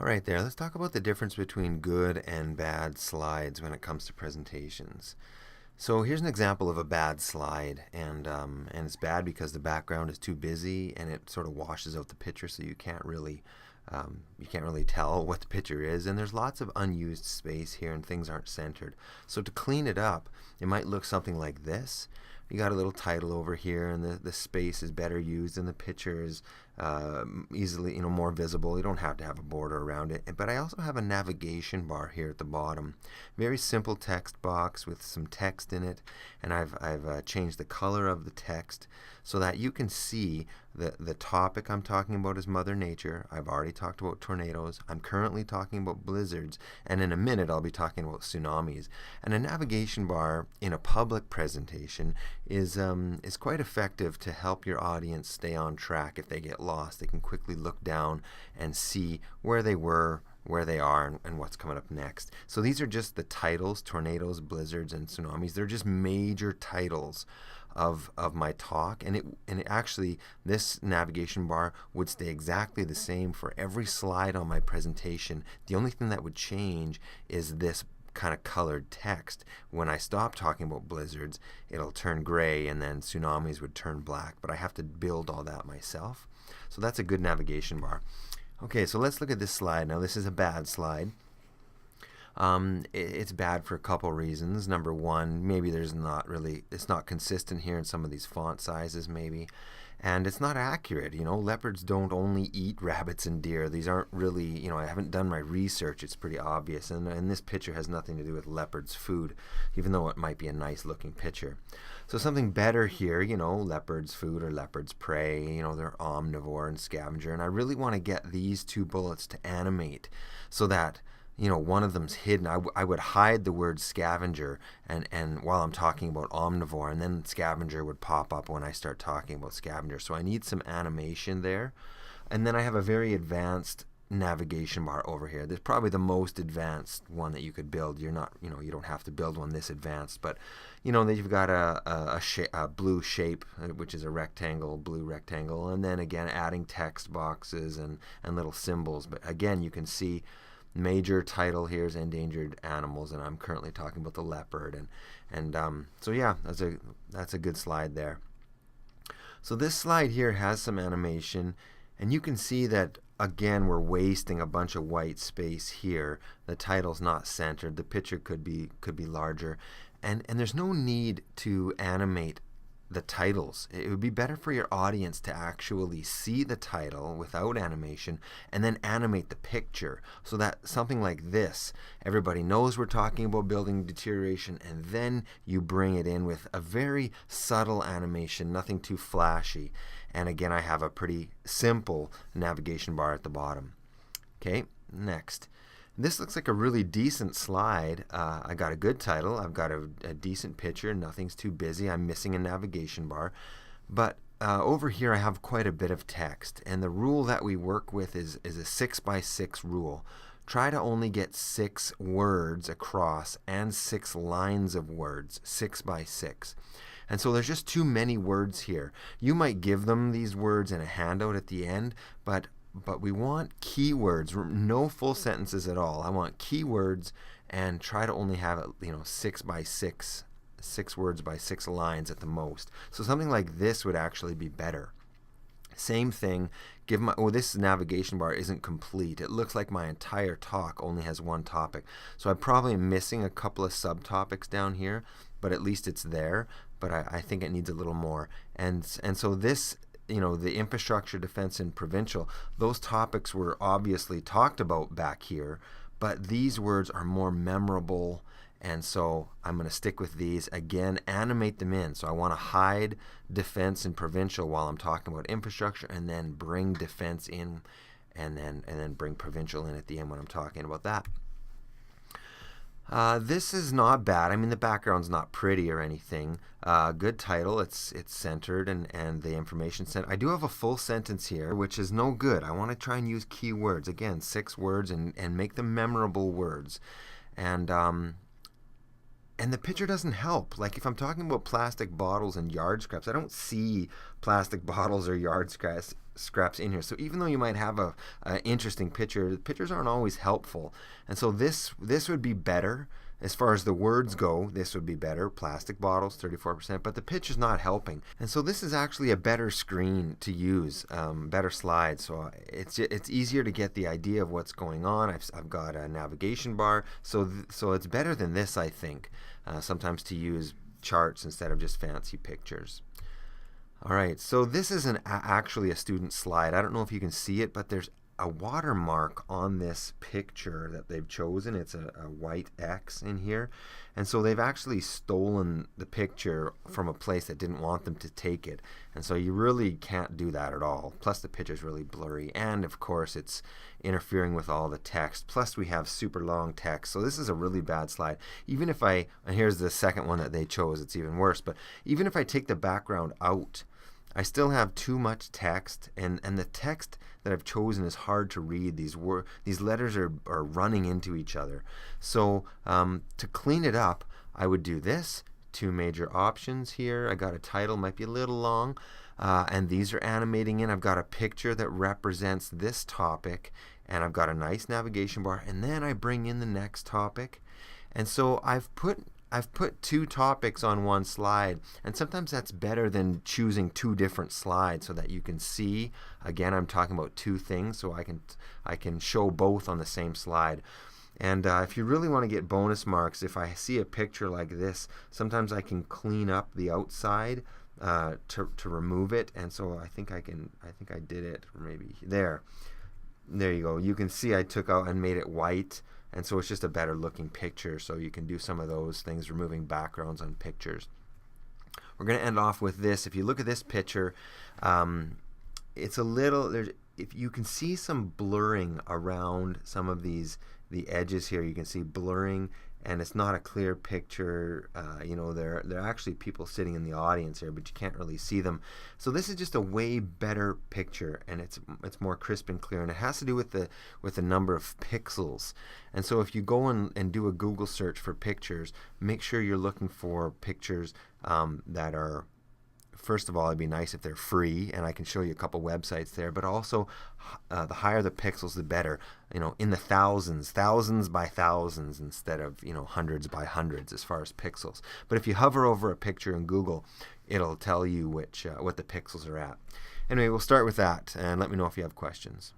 All right, there. Let's talk about the difference between good and bad slides when it comes to presentations. So here's an example of a bad slide, and it's bad because the background is too busy and it sort of washes out the picture, so you can't really tell what the picture is, and there's lots of unused space here and things aren't centered. So to clean it up, it might look something like this. You got a little title over here, and the space is better used, and the picture is easily, more visible. You don't have to have a border around it. But I also have a navigation bar here at the bottom. Very simple text box with some text in it, and I've changed the color of the text so that you can see the topic I'm talking about is Mother Nature. I've already talked about tornadoes. I'm currently talking about blizzards, and in a minute I'll be talking about tsunamis. And a navigation bar in a public presentation is quite effective to help your audience stay on track. If they get lost, they can quickly look down and see where they were, where they are, and what's coming up next. So these are just the titles: tornadoes, blizzards, and tsunamis. They're just major titles of my talk, and it actually, this navigation bar would stay exactly the same for every slide on my presentation. The only thing that would change is this kind of colored text. When I stop talking about blizzards, it'll turn gray, and then tsunamis would turn black, but I have to build all that myself. So that's a good navigation bar. Okay, so let's look at this slide. Now, this is a bad slide. It's bad for a couple reasons. Number one, maybe it's not consistent here in some of these font sizes maybe, and it's not accurate. Leopards don't only eat rabbits and deer. These aren't really, I haven't done my research. It's pretty obvious, and this picture has nothing to do with leopards' food, even though it might be a nice looking picture. So something better here, leopards' food or leopards' prey, they're omnivore and scavenger, and I really want to get these two bullets to animate so that one of them's hidden. I would hide the word scavenger and while I'm talking about omnivore, and then scavenger would pop up when I start talking about scavenger. So I need some animation there. And then I have a very advanced navigation bar over here. This is probably the most advanced one that you could build. You don't have to build one this advanced, but then you've got a blue shape, which is a rectangle, blue rectangle, and then again adding text boxes and little symbols. But again, you can see major title here is endangered animals, and I'm currently talking about the leopard, so yeah, that's a good slide there. So this slide here has some animation, and you can see that again we're wasting a bunch of white space here. The title's not centered. The picture could be larger, and there's no need to animate the titles. It would be better for your audience to actually see the title without animation and then animate the picture, so that something like this, everybody knows we're talking about building deterioration, and then you bring it in with a very subtle animation, nothing too flashy. And again, I have a pretty simple navigation bar at the bottom. Okay, next. This looks like a really decent slide. I got a good title. I've got a decent picture. Nothing's too busy. I'm missing a navigation bar. But over here I have quite a bit of text. And the rule that we work with is a 6x6 rule. Try to only get 6 words across and 6 lines of words, 6x6. And so there's just too many words here. You might give them these words in a handout at the end, but we want keywords, no full sentences at all. I want keywords, and try to only have it, 6x6, 6 words by 6 lines at the most. So something like this would actually be better. Same thing, this navigation bar isn't complete. It looks like my entire talk only has one topic. So I probably am missing a couple of subtopics down here, but at least it's there. But I think it needs a little more. And so this, the infrastructure, defense, and provincial, those topics were obviously talked about back here, but these words are more memorable, and so I'm going to stick with these. Again, animate them in. So I want to hide defense and provincial while I'm talking about infrastructure, and then bring defense in, and then bring provincial in at the end when I'm talking about that. This is not bad. I mean, the background's not pretty or anything. Good title. It's centered, and the information sent. I do have a full sentence here, which is no good. I want to try and use key words. Again, 6 words, and make them memorable words. And the picture doesn't help. Like if I'm talking about plastic bottles and yard scraps, I don't see plastic bottles or yard scraps scraps in here. So even though you might have a interesting picture, the pictures aren't always helpful. And so this would be better. As far as the words go, this would be better. Plastic bottles, 34%, but the picture's not helping. And so this is actually a better screen to use, better slides. So it's easier to get the idea of what's going on. I've got a navigation bar, so it's better than this, I think, sometimes to use charts instead of just fancy pictures. All right, so this is actually a student slide. I don't know if you can see it, but there's a watermark on this picture that they've chosen. It's a white X in here. And so they've actually stolen the picture from a place that didn't want them to take it. And so you really can't do that at all. Plus the picture's really blurry. And of course it's interfering with all the text. Plus we have super long text. So this is a really bad slide. Even if and here's the second one that they chose, it's even worse. But even if I take the background out, I still have too much text, and the text that I've chosen is hard to read. These letters are running into each other. So to clean it up, I would do this. Two major options here. I got a title, might be a little long, and these are animating in. I've got a picture that represents this topic, and I've got a nice navigation bar, and then I bring in the next topic. And so I've put two topics on one slide, and sometimes that's better than choosing two different slides so that you can see. Again, I'm talking about two things, so I can show both on the same slide. And if you really want to get bonus marks, if I see a picture like this, sometimes I can clean up the outside to remove it. And so I think I did it, or maybe there you go. You can see I took out and made it white. And so it's just a better looking picture, so you can do some of those things, removing backgrounds on pictures. We're going to end off with this. If you look at this picture, it's a little, if you can see some blurring around some of the edges here. You can see blurring, and it's not a clear picture. There are actually people sitting in the audience here, but you can't really see them. So this is just a way better picture, and it's more crisp and clear, and it has to do with the number of pixels. And so if you go and do a Google search for pictures, make sure you're looking for pictures that are, first of all, it'd be nice if they're free, and I can show you a couple websites there, but also the higher the pixels, the better. In the thousands by thousands, instead of hundreds by hundreds as far as pixels. But if you hover over a picture in Google, it'll tell you what the pixels are at. Anyway, we'll start with that, and let me know if you have questions.